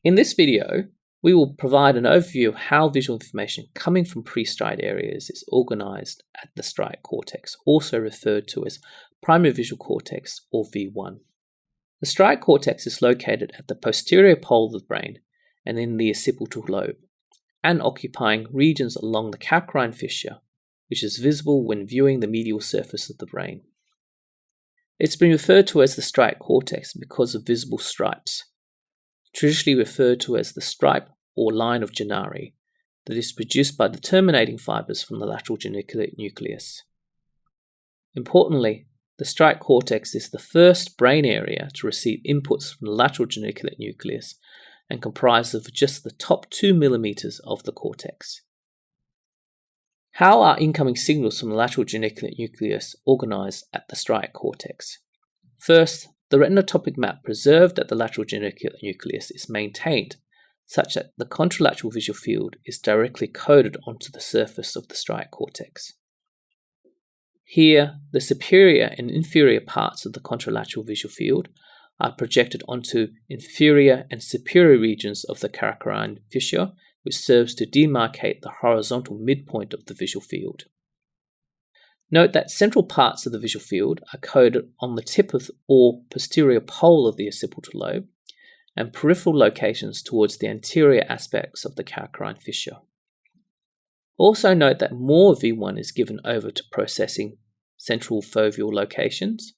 In this video, we will provide an overview of how visual information coming from pre-striate areas is organized at the striate cortex, also referred to as primary visual cortex or V1. The striate cortex is located at the posterior pole of the brain and in the occipital lobe, and occupying regions along the calcarine fissure, which is visible when viewing the medial surface of the brain. It's been referred to as the striate cortex because of visible stripes, traditionally referred to as the stripe or line of Gennari, that is produced by the terminating fibers from the lateral geniculate nucleus. Importantly, the striate cortex is the first brain area to receive inputs from the lateral geniculate nucleus and comprises of just the top 2 millimeters of the cortex. How are incoming signals from the lateral geniculate nucleus organized at the striate cortex? First, the retinotopic map preserved at the lateral geniculate nucleus is maintained such that the contralateral visual field is directly coded onto the surface of the striate cortex. Here, the superior and inferior parts of the contralateral visual field are projected onto inferior and superior regions of the calcarine fissure, which serves to demarcate the horizontal midpoint of the visual field. Note that central parts of the visual field are coded on the tip of or posterior pole of the occipital lobe, and peripheral locations towards the anterior aspects of the calcarine fissure. Also note that more V1 is given over to processing central foveal locations,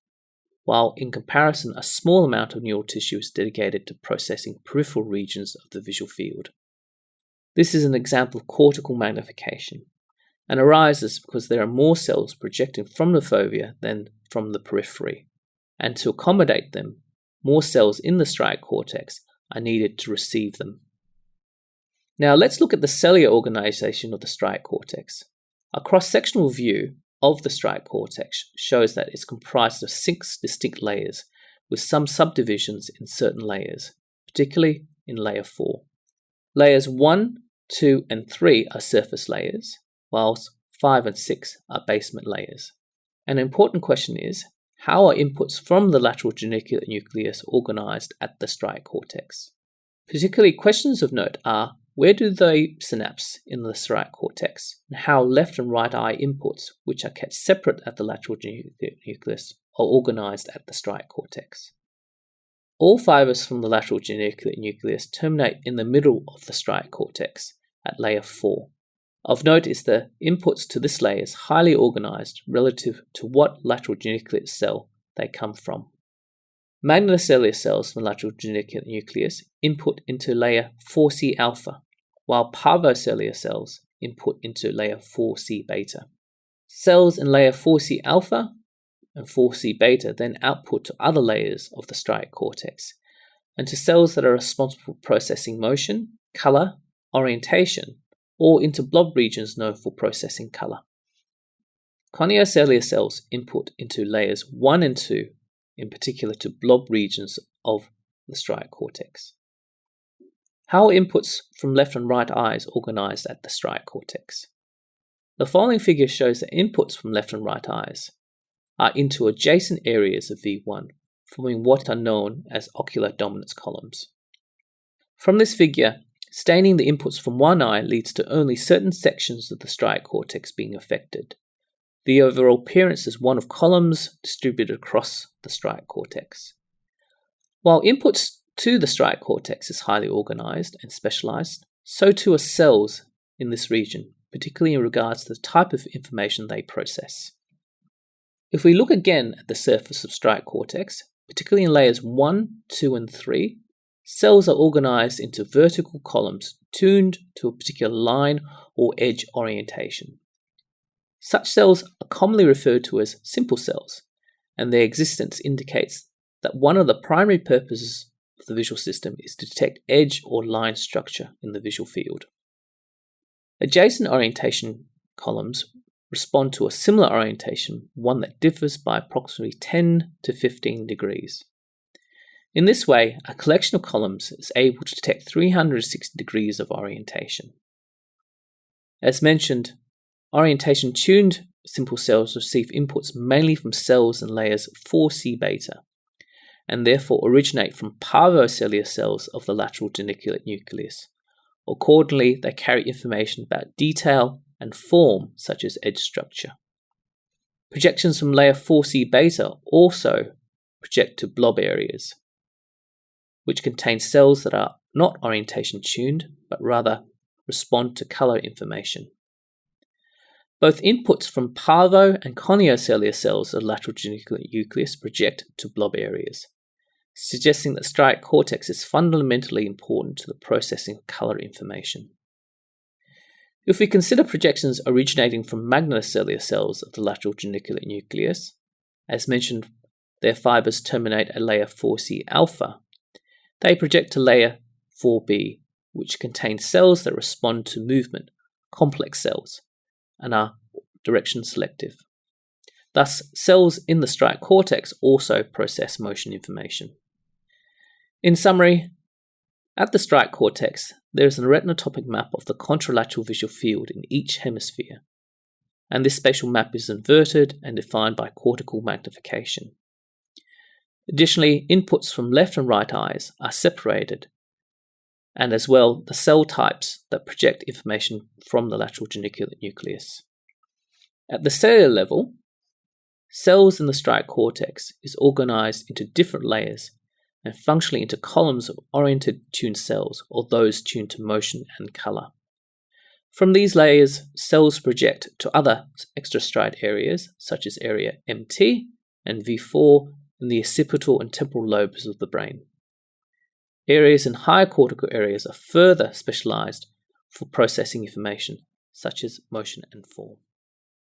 while in comparison a small amount of neural tissue is dedicated to processing peripheral regions of the visual field. This is an example of cortical magnification, and arises because there are more cells projecting from the fovea than from the periphery, and to accommodate them, more cells in the striate cortex are needed to receive them. Now let's look at the cellular organization of the striate cortex. A cross-sectional view of the striate cortex shows that it's comprised of 6 distinct layers, with some subdivisions in certain layers, particularly in layer 4. Layers 1, 2, and 3 are surface layers, whilst 5 and 6 are basement layers. An important question is, how are inputs from the lateral geniculate nucleus organized at the striate cortex? Particularly questions of note are, where do they synapse in the striate cortex, and how left and right eye inputs, which are kept separate at the lateral geniculate nucleus, are organized at the striate cortex? All fibers from the lateral geniculate nucleus terminate in the middle of the striate cortex at layer 4. Of note is the inputs to this layer is highly organized relative to what lateral geniculate cell they come from. Magnocellular cells from the lateral geniculate nucleus input into layer 4C alpha, while parvocellular cells input into layer 4C beta. Cells in layer 4C alpha and 4C beta then output to other layers of the striate cortex, and to cells that are responsible for processing motion, color, orientation, or into blob regions known for processing color. Coniocellular cells input into layers 1 and 2, in particular to blob regions of the striate cortex. How are inputs from left and right eyes organized at the striate cortex? The following figure shows that inputs from left and right eyes are into adjacent areas of V1, forming what are known as ocular dominance columns. From this figure, staining the inputs from one eye leads to only certain sections of the striate cortex being affected. The overall appearance is one of columns distributed across the striate cortex. While inputs to the striate cortex is highly organized and specialized, so too are cells in this region, particularly in regards to the type of information they process. If we look again at the surface of striate cortex, particularly in layers 1, 2, and 3, cells are organized into vertical columns tuned to a particular line or edge orientation. Such cells are commonly referred to as simple cells, and their existence indicates that one of the primary purposes of the visual system is to detect edge or line structure in the visual field. Adjacent orientation columns respond to a similar orientation, one that differs by approximately 10 to 15 degrees. In this way, a collection of columns is able to detect 360 degrees of orientation. As mentioned, orientation-tuned simple cells receive inputs mainly from cells in layers 4C beta, and therefore originate from parvocellular cells of the lateral geniculate nucleus. Accordingly, they carry information about detail and form, such as edge structure. Projections from layer 4C beta also project to blob areas, which contain cells that are not orientation tuned, but rather respond to color information. Both inputs from parvo and coniocellular cells of the lateral geniculate nucleus project to blob areas, suggesting that striate cortex is fundamentally important to the processing of color information. If we consider projections originating from magnocellular cells of the lateral geniculate nucleus, as mentioned, their fibers terminate at layer 4C alpha, they project to layer 4B, which contains cells that respond to movement, complex cells, and are direction selective. Thus, cells in the striate cortex also process motion information. In summary, at the striate cortex, there is a retinotopic map of the contralateral visual field in each hemisphere, and this spatial map is inverted and defined by cortical magnification. Additionally, inputs from left and right eyes are separated, and as well the cell types that project information from the lateral geniculate nucleus. At the cellular level, cells in the striate cortex is organized into different layers and functionally into columns of oriented tuned cells, or those tuned to motion and color. From these layers, cells project to other extrastriate areas, such as area MT and V4 in the occipital and temporal lobes of the brain. Areas in higher cortical areas are further specialized for processing information, such as motion and form.